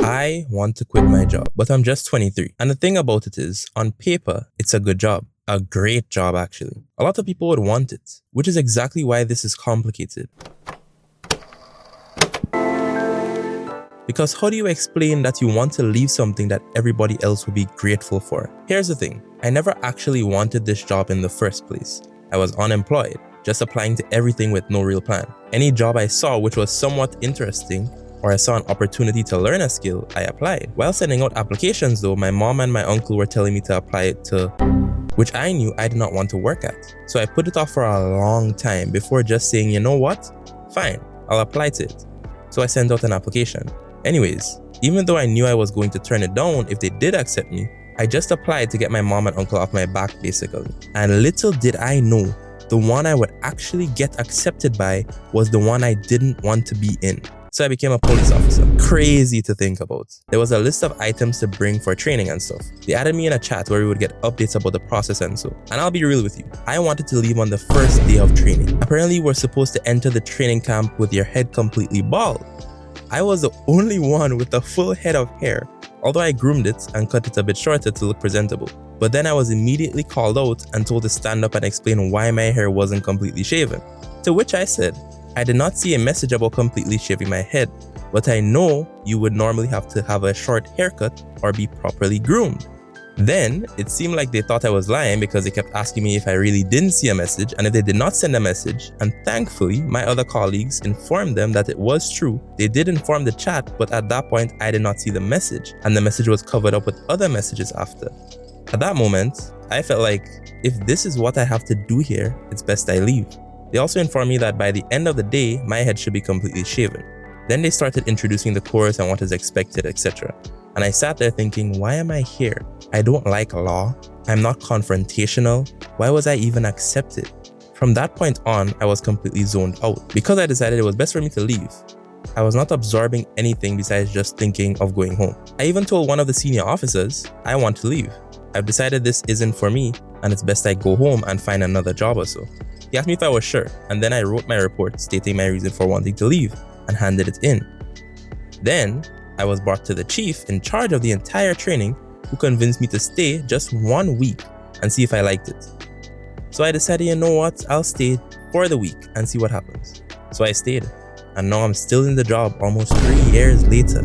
I want to quit my job, but I'm just 23. And the thing about it is, on paper, it's a good job. A great job, actually. A lot of people would want it, which is exactly why this is complicated. Because how do you explain that you want to leave something that everybody else would be grateful for? Here's the thing, I never actually wanted this job in the first place. I was unemployed, just applying to everything with no real plan. Any job I saw which was somewhat interesting, or I saw an opportunity to learn a skill, I applied. While sending out applications though, my mom and my uncle were telling me to apply to which I knew I did not want to work at. So I put it off for a long time before just saying, you know what? Fine, I'll apply to it. So I sent out an application. Anyways, even though I knew I was going to turn it down if they did accept me, I just applied to get my mom and uncle off my back basically. And little did I know, the one I would actually get accepted by was the one I didn't want to be in. So I became a police officer. Crazy to think about. There was a list of items to bring for training and stuff. They added me in a chat where we would get updates about the process and so. And I'll be real with you, I wanted to leave on the first day of training. Apparently we're supposed to enter the training camp with your head completely bald. I was the only one with a full head of hair, although I groomed it and cut it a bit shorter to look presentable. But then I was immediately called out and told to stand up and explain why my hair wasn't completely shaven. To which I said, I did not see a message about completely shaving my head, but I know you would normally have to have a short haircut or be properly groomed. Then, it seemed like they thought I was lying because they kept asking me if I really didn't see a message and if they did not send a message, and thankfully, my other colleagues informed them that it was true. They did inform the chat, but at that point, I did not see the message, and the message was covered up with other messages after. At that moment, I felt like, if this is what I have to do here, it's best I leave. They also informed me that by the end of the day, my head should be completely shaven. Then they started introducing the course and what is expected, etc. And I sat there thinking, why am I here? I don't like law. I'm not confrontational. Why was I even accepted? From that point on, I was completely zoned out. Because I decided it was best for me to leave, I was not absorbing anything besides just thinking of going home. I even told one of the senior officers, I want to leave. I've decided this isn't for me and it's best I go home and find another job or so. He asked me if I was sure, and then I wrote my report stating my reason for wanting to leave and handed it in. Then, I was brought to the chief in charge of the entire training, who convinced me to stay just 1 week and see if I liked it. So I decided, you know what, I'll stay for the week and see what happens. So I stayed, and now I'm still in the job almost 3 years later.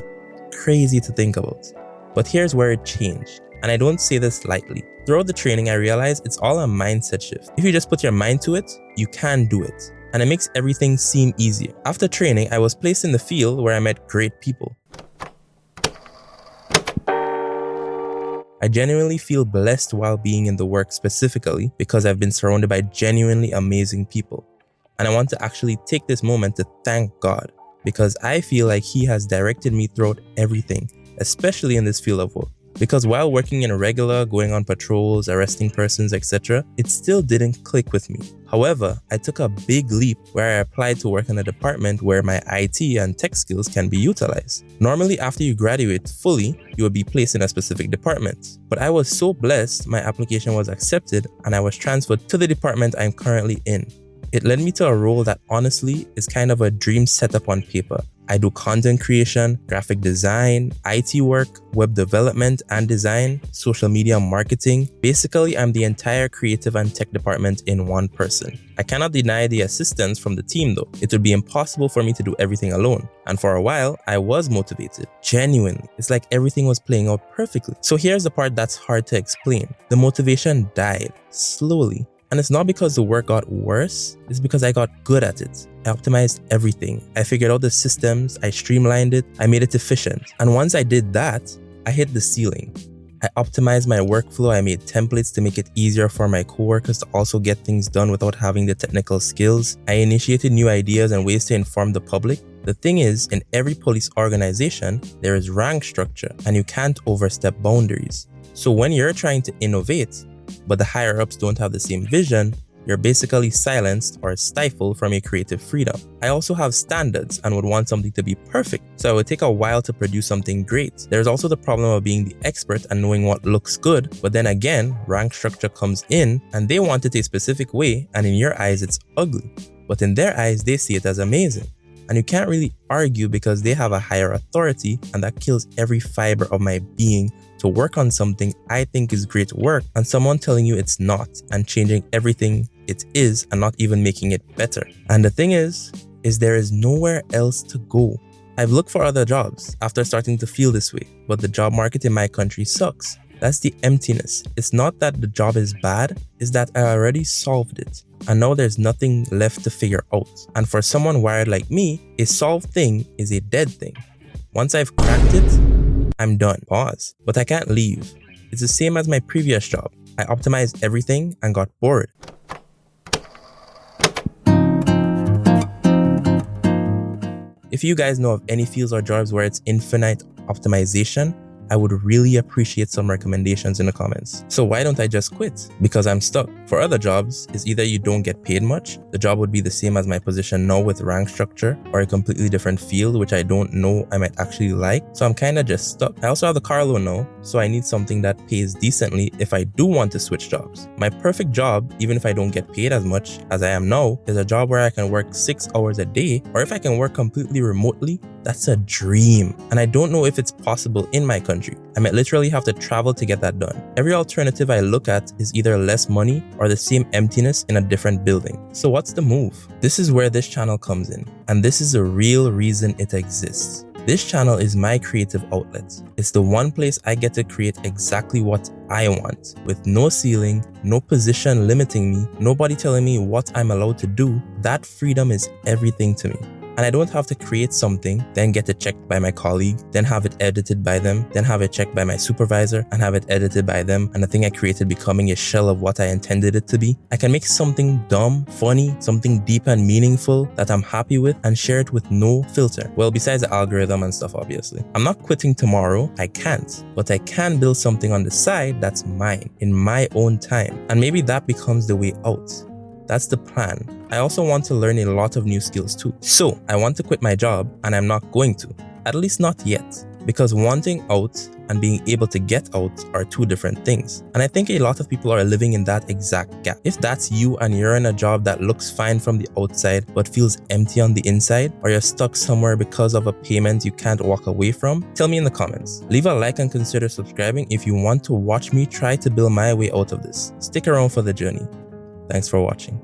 Crazy to think about. But here's where it changed, and I don't say this lightly. Throughout the training, I realized it's all a mindset shift. If you just put your mind to it, you can do it. And it makes everything seem easier. After training, I was placed in the field where I met great people. I genuinely feel blessed while being in the work specifically because I've been surrounded by genuinely amazing people. And I want to actually take this moment to thank God because I feel like He has directed me throughout everything, especially in this field of work. Because while working in regular, going on patrols, arresting persons, etc., it still didn't click with me. However, I took a big leap where I applied to work in a department where my IT and tech skills can be utilized. Normally, after you graduate fully, you will be placed in a specific department. But I was so blessed, my application was accepted and I was transferred to the department I'm currently in. It led me to a role that honestly is kind of a dream setup on paper. I do content creation, graphic design, IT work, web development and design, social media marketing. Basically, I'm the entire creative and tech department in one person. I cannot deny the assistance from the team though. It would be impossible for me to do everything alone. And for a while, I was motivated. Genuinely. It's like everything was playing out perfectly. So here's the part that's hard to explain. The motivation died slowly. And it's not because the work got worse, it's because I got good at it. I optimized everything. I figured out the systems, I streamlined it, I made it efficient. And once I did that, I hit the ceiling. I optimized my workflow, I made templates to make it easier for my coworkers to also get things done without having the technical skills. I initiated new ideas and ways to inform the public. The thing is, in every police organization, there is rank structure and you can't overstep boundaries. So when you're trying to innovate, but the higher-ups don't have the same vision, you're basically silenced or stifled from your creative freedom. I also have standards and would want something to be perfect, so it would take a while to produce something great. There's also the problem of being the expert and knowing what looks good, but then again, rank structure comes in and they want it a specific way, and in your eyes it's ugly, but in their eyes they see it as amazing. And you can't really argue because they have a higher authority, and that kills every fiber of my being to work on something I think is great work and someone telling you it's not and changing everything it is and not even making it better. And the thing is there is nowhere else to go. I've looked for other jobs after starting to feel this way, but the job market in my country sucks. That's the emptiness. It's not that the job is bad, it's that I already solved it. And now there's nothing left to figure out. And for someone wired like me, a solved thing is a dead thing. Once I've cracked it, I'm done. Pause. But I can't leave. It's the same as my previous job. I optimized everything and got bored. If you guys know of any fields or jobs where it's infinite optimization, I would really appreciate some recommendations in the comments. So why don't I just quit? Because I'm stuck. For other jobs, it's either you don't get paid much, the job would be the same as my position now with rank structure, or a completely different field which I don't know I might actually like. So I'm kind of just stuck. I also have the car loan now, so I need something that pays decently if I do want to switch jobs. My perfect job, even if I don't get paid as much as I am now, is a job where I can work 6 hours a day, or if I can work completely remotely, that's a dream. And I don't know if it's possible in my country. I might literally have to travel to get that done. Every alternative I look at is either less money or the same emptiness in a different building. So what's the move? This is where this channel comes in. And this is the real reason it exists. This channel is my creative outlet. It's the one place I get to create exactly what I want, with no ceiling, no position limiting me, nobody telling me what I'm allowed to do. That freedom is everything to me. And I don't have to create something, then get it checked by my colleague, then have it edited by them, then have it checked by my supervisor, and have it edited by them, and the thing I created becoming a shell of what I intended it to be. I can make something dumb, funny, something deep and meaningful that I'm happy with, and share it with no filter. Well, besides the algorithm and stuff, obviously. I'm not quitting tomorrow, I can't, but I can build something on the side that's mine, in my own time. And maybe that becomes the way out. That's the plan. I also want to learn a lot of new skills too. So I want to quit my job, and I'm not going to, at least not yet, because wanting out and being able to get out are two different things. And I think a lot of people are living in that exact gap. If that's you and you're in a job that looks fine from the outside but feels empty on the inside, or you're stuck somewhere because of a payment you can't walk away from, tell me in the comments. Leave a like and consider subscribing if you want to watch me try to build my way out of this. Stick around for the journey. Thanks for watching.